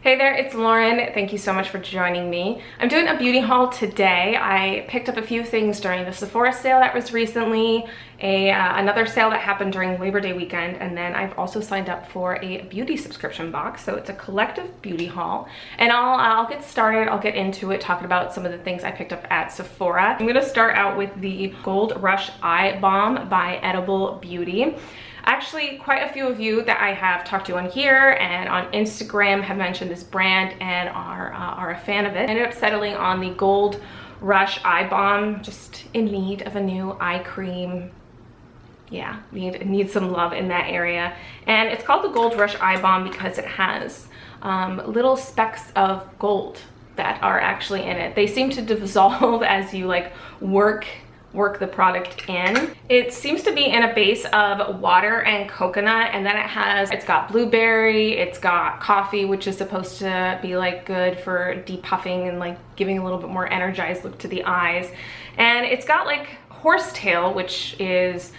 Hey there, it's Lauren. Thank you so much for joining me. I'm doing a beauty haul today. I picked up a few things during the Sephora sale that was recently, another sale that happened during Labor Day weekend, and then I've also signed up for a beauty subscription box. So it's a collective beauty haul, and I'll get started. I'll get into it talking about some of the things I picked up at Sephora. I'm gonna start out with the Gold Rush Eye Balm by Edible Beauty. Actually, quite a few of you that I have talked to on here and on Instagram have mentioned this brand and are a fan of it. I ended up settling on the Gold Rush Eye Balm, just in need of a new eye cream. Yeah, need some love in that area. And it's called the Gold Rush Eye Balm because it has little specks of gold that are actually in it. They seem to dissolve as you like work the product in. It seems to be in a base of water and coconut, and then it's got blueberry, it's got coffee, which is supposed to be like good for depuffing and like giving a little bit more energized look to the eyes. And it's got like horsetail, which is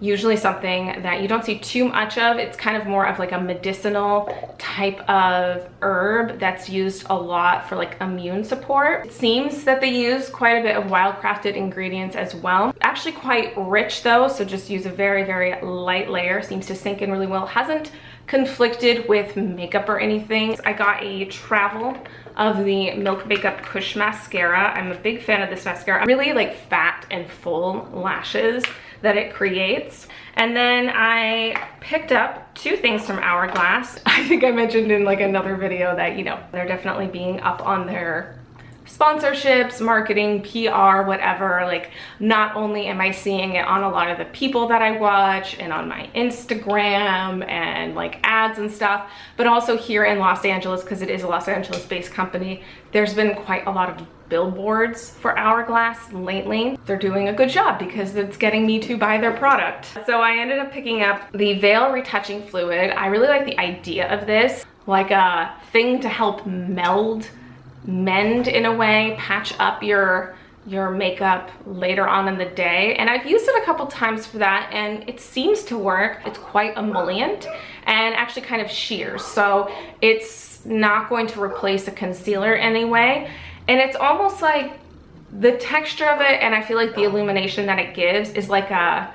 usually something that you don't see too much of. It's kind of more of like a medicinal type of herb that's used a lot for like immune support. It seems that they use quite a bit of wildcrafted ingredients as well. Actually quite rich though, so just use a very, very light layer. Seems to sink in really well. Hasn't conflicted with makeup or anything. I got a travel of the Milk Makeup Kush mascara. I'm a big fan of this mascara. I really like fat and full lashes that it creates. And then I picked up two things from Hourglass. I think I mentioned in like another video that, you know, they're definitely being up on their sponsorships, marketing, PR, whatever. Like, not only am I seeing it on a lot of the people that I watch and on my Instagram and like ads and stuff, but also here in Los Angeles, because it is a Los Angeles based company, there's been quite a lot of billboards for Hourglass lately. They're doing a good job because it's getting me to buy their product. So I ended up picking up the Veil Retouching Fluid. I really like the idea of this, like a thing to help mend in a way, patch up your makeup later on in the day. And I've used it a couple times for that and it seems to work. It's quite emollient and actually kind of sheers, so it's not going to replace a concealer anyway. And it's almost like the texture of it, and I feel like the illumination that it gives is like a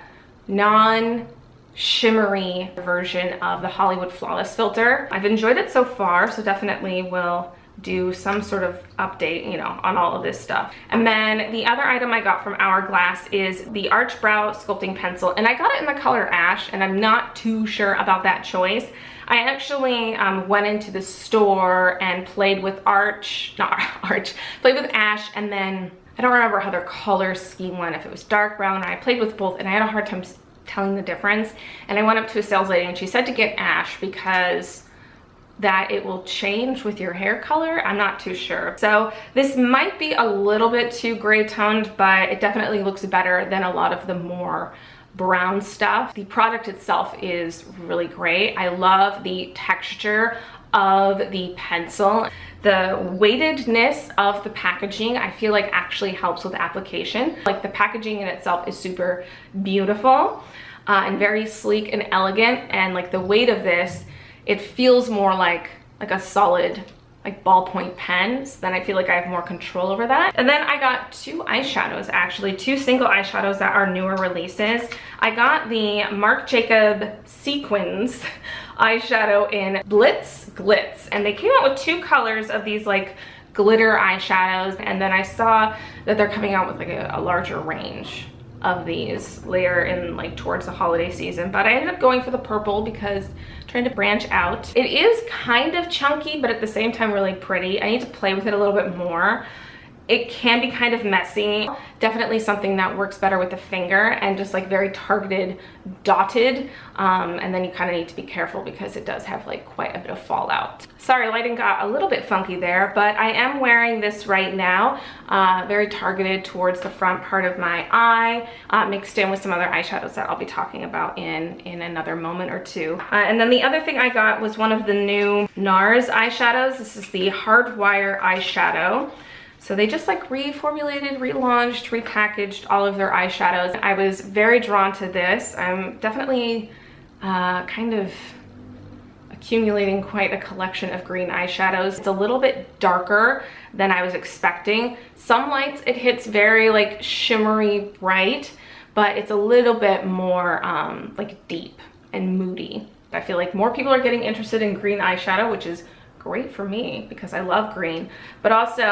non-shimmery version of the Hollywood Flawless filter. I've enjoyed it so far, so definitely will do some sort of update, you know, on all of this stuff. And then the other item I got from Hourglass is the Arch Brow Sculpting Pencil, and I got it in the color Ash, and I'm not too sure about that choice. I actually went into the store and played with played with Ash, and then I don't remember how their color scheme went, if it was dark brown, and I played with both, and I had a hard time telling the difference. And I went up to a sales lady and she said to get Ash because that it will change with your hair color. I'm not too sure. So this might be a little bit too gray toned, but it definitely looks better than a lot of the more brown stuff. The product itself is really great. I love the texture of the pencil. The weightedness of the packaging, I feel like actually helps with application. Like the packaging in itself is super beautiful and very sleek and elegant, and like the weight of this, it feels more like a solid like ballpoint pen. So then I feel like I have more control over that. And then I got two eyeshadows, actually two single eyeshadows that are newer releases. I got the Marc Jacob See-quins eyeshadow in Blitz, Glitz, and they came out with two colors of these like glitter eyeshadows, and then I saw that they're coming out with like a larger range of these later in like towards the holiday season, but I ended up going for the purple because I'm trying to branch out. It is kind of chunky, but at the same time really pretty. I need to play with it a little bit more. It can be kind of messy. Definitely something that works better with the finger and just like very targeted, dotted. And then you kind of need to be careful because it does have like quite a bit of fallout. Sorry, lighting got a little bit funky there, but I am wearing this right now. Very targeted towards the front part of my eye, mixed in with some other eyeshadows that I'll be talking about in another moment or two. And then the other thing I got was one of the new Nars eyeshadows. This is the Hardwired eyeshadow. So they just like reformulated, relaunched, repackaged all of their eyeshadows. I was very drawn to this. I'm definitely kind of a accumulating quite a collection of green eyeshadows. It's a little bit darker than I was expecting. Some lights it hits very like shimmery bright, but it's a little bit more like deep and moody. I feel like more people are getting interested in green eyeshadow, which is great for me because I love green, but also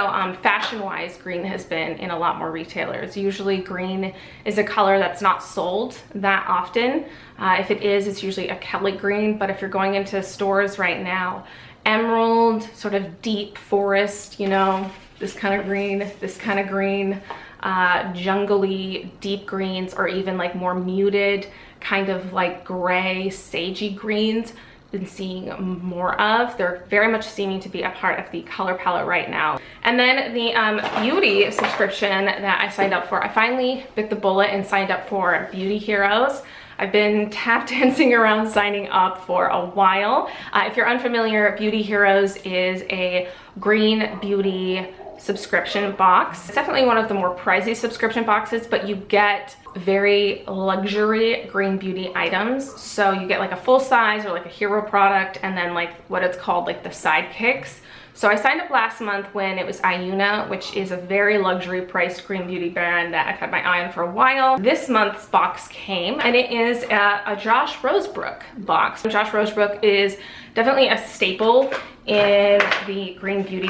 fashion-wise, green has been in a lot more retailers. Usually green is a color that's not sold that often. If it is, it's usually a Kelly green, but if you're going into stores right now, emerald, sort of deep forest, you know, this kind of green, jungly deep greens, or even like more muted kind of like gray sagey greens, been seeing more of. They're very much seeming to be a part of the color palette right now. And then the beauty subscription that I signed up for, I finally bit the bullet and signed up for Beauty Heroes. I've been tap dancing around signing up for a while. If you're unfamiliar, Beauty Heroes is a green beauty subscription box. It's definitely one of the more pricey subscription boxes, but you get very luxury green beauty items. So you get like a full size or like a hero product, and then like what it's called like the sidekicks. So I signed up last month when it was Iuna, which is a very luxury priced green beauty brand that I've had my eye on for a while. This month's box came, and it is a Josh Rosebrook box. Josh Rosebrook is definitely a staple in the green beauty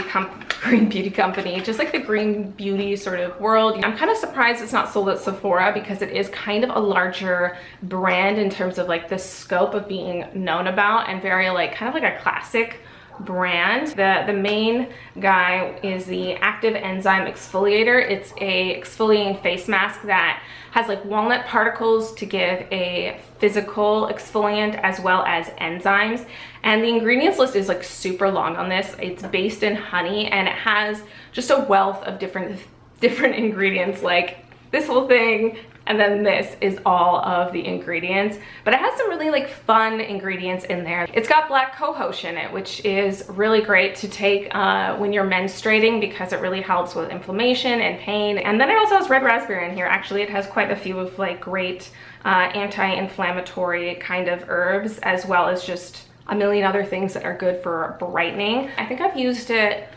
company, just like the green beauty sort of world. I'm kind of surprised it's not sold at Sephora because it is kind of a larger brand in terms of like the scope of being known about, and very like kind of like a classic brand. The main guy is the Active Enzyme Exfoliator. It's a exfoliating face mask that has like walnut particles to give a physical exfoliant as well as enzymes. And the ingredients list is like super long on this. It's based in honey, and it has just a wealth of different ingredients, like this whole thing, and then this is all of the ingredients. But it has some really like fun ingredients in there. It's got black cohosh in it, which is really great to take when you're menstruating because it really helps with inflammation and pain. And then it also has red raspberry in here. Actually, it has quite a few of like great anti-inflammatory kind of herbs, as well as just a million other things that are good for brightening. I think I've used it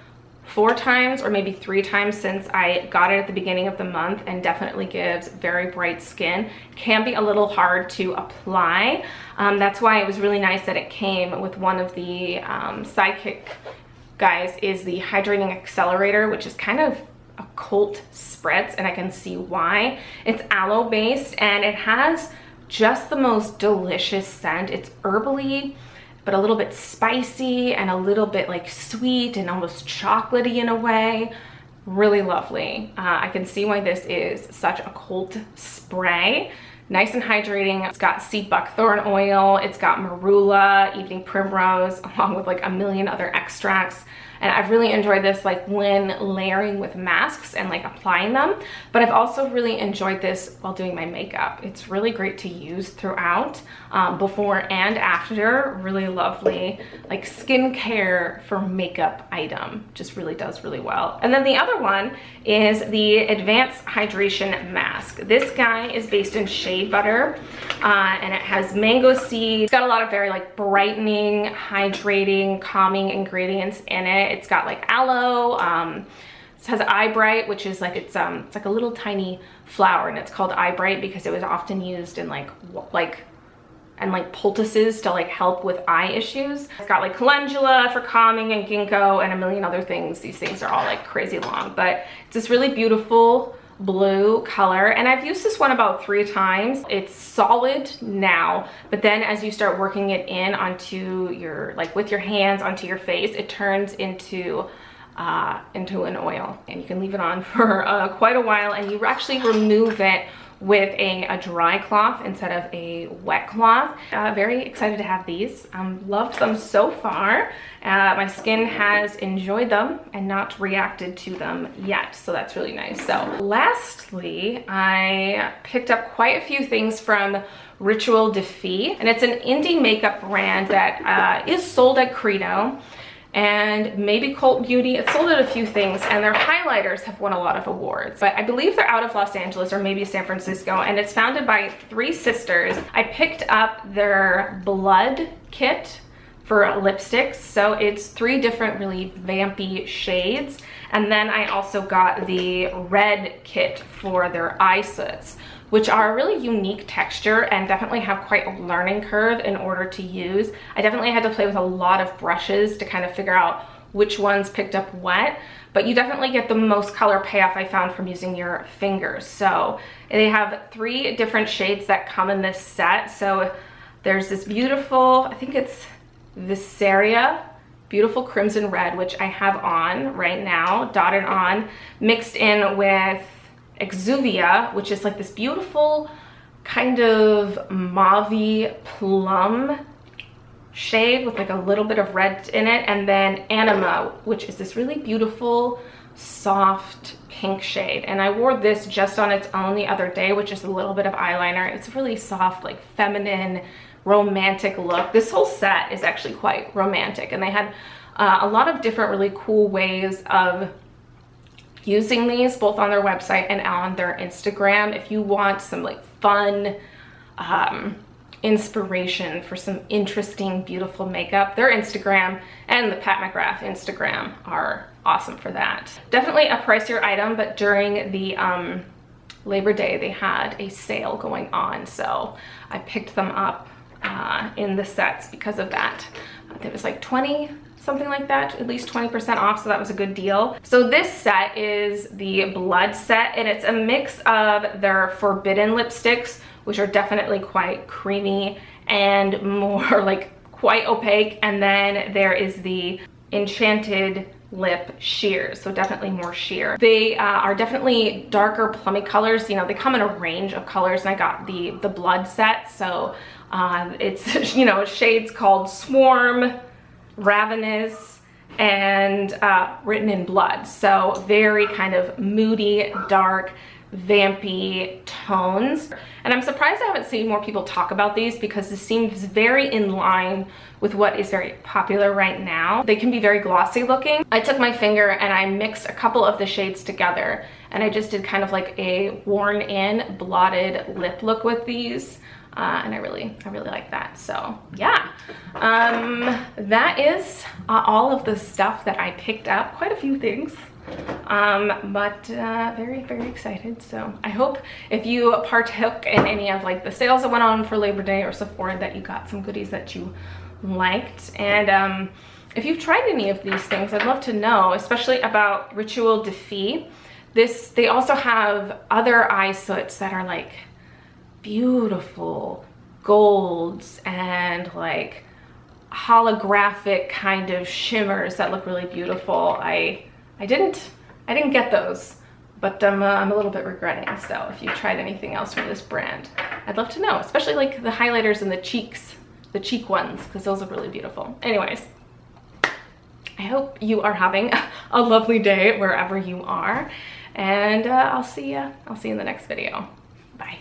4 times or maybe 3 times since I got it at the beginning of the month, and definitely gives very bright skin. It can be a little hard to apply. That's why it was really nice that it came with one of the sidekick guys, is the Hydrating Accelerator, which is kind of a cult spritz, and I can see why. It's aloe based, and it has just the most delicious scent. It's herbally, but a little bit spicy and a little bit like sweet and almost chocolatey in a way. Really lovely. I can see why this is such a cult spray. Nice and hydrating. It's got sea buckthorn oil, it's got marula, evening primrose, along with like a million other extracts. And I've really enjoyed this like when layering with masks and like applying them, but I've also really enjoyed this while doing my makeup. It's really great to use throughout, before and after. Really lovely like skincare for makeup item. Just really does really well. And then the other one is the Advanced Hydration Mask. This guy is based in shea butter, and it has mango seed. It's got a lot of very like brightening, hydrating, calming ingredients in it. It's got like aloe, it has eye bright, which is like it's like a little tiny flower, and it's called eye bright because it was often used in like poultices to like help with eye issues. It's got like calendula for calming and ginkgo and a million other things. These things are all like crazy long, but it's this really beautiful blue color, and I've used this one about 3 times. It's solid now, but then as you start working it in onto your, like with your hands onto your face, it turns into an oil, and you can leave it on for quite a while, and you actually remove it with a dry cloth instead of a wet cloth. Very excited to have these. Loved them so far. My skin has enjoyed them and not reacted to them yet, so that's really nice. So lastly, I picked up quite a few things from Ritual de Fille, and it's an indie makeup brand that is sold at Credo and maybe Cult Beauty. It's sold at a few things, and their highlighters have won a lot of awards, but I believe they're out of Los Angeles or maybe San Francisco, and it's founded by 3 sisters. I picked up their blood kit for lipsticks. So it's 3 different really vampy shades. And then I also got the red kit for their eye soots, which are a really unique texture and definitely have quite a learning curve in order to use. I definitely had to play with a lot of brushes to kind of figure out which ones picked up what, but you definitely get the most color payoff I found from using your fingers. So they have 3 different shades that come in this set. So there's this beautiful, I think it's Visceria, beautiful crimson red, which I have on right now, dotted on, mixed in with Exuvia, which is like this beautiful kind of mauve-y plum shade with like a little bit of red in it, and then Anima, which is this really beautiful soft pink shade. And I wore this just on its own the other day, which is a little bit of eyeliner. It's a really soft, like feminine, romantic look. This whole set is actually quite romantic, and they had a lot of different really cool ways of using these, both on their website and on their Instagram. If you want some like fun inspiration for some interesting, beautiful makeup, their Instagram and the Pat McGrath Instagram are awesome for that. Definitely a pricier item, but during the Labor Day, they had a sale going on, so I picked them up in the sets because of that. It was like 20, something like that, at least 20% off, so that was a good deal. So this set is the Blood set, and it's a mix of their Forbidden lipsticks, which are definitely quite creamy and more like quite opaque, and then there is the Enchanted Lip sheers, so definitely more sheer. They are definitely darker plummy colors. You know, they come in a range of colors, and I got the Blood set, so it's, you know, shades called Swarm, Ravenous, and Written in Blood. So very kind of moody, dark, vampy tones. And I'm surprised I haven't seen more people talk about these, because this seems very in line with what is very popular right now. They can be very glossy looking. I took my finger and I mixed a couple of the shades together, and I just did kind of like a worn in blotted lip look with these. And I really like that. So yeah, that is all of the stuff that I picked up. Quite a few things, but very, very excited. So I hope if you partook in any of like the sales that went on for Labor Day or Sephora, that you got some goodies that you liked. And if you've tried any of these things, I'd love to know, especially about Ritual de Fille. They also have other eye soots that are like beautiful golds and like holographic kind of shimmers that look really beautiful. I didn't get those, but I'm a little bit regretting. So if you tried anything else from this brand, I'd love to know, especially like the highlighters and the cheeks, the cheek ones, because those are really beautiful. Anyways, I hope you are having a lovely day wherever you are, and I'll see you in the next video. Bye.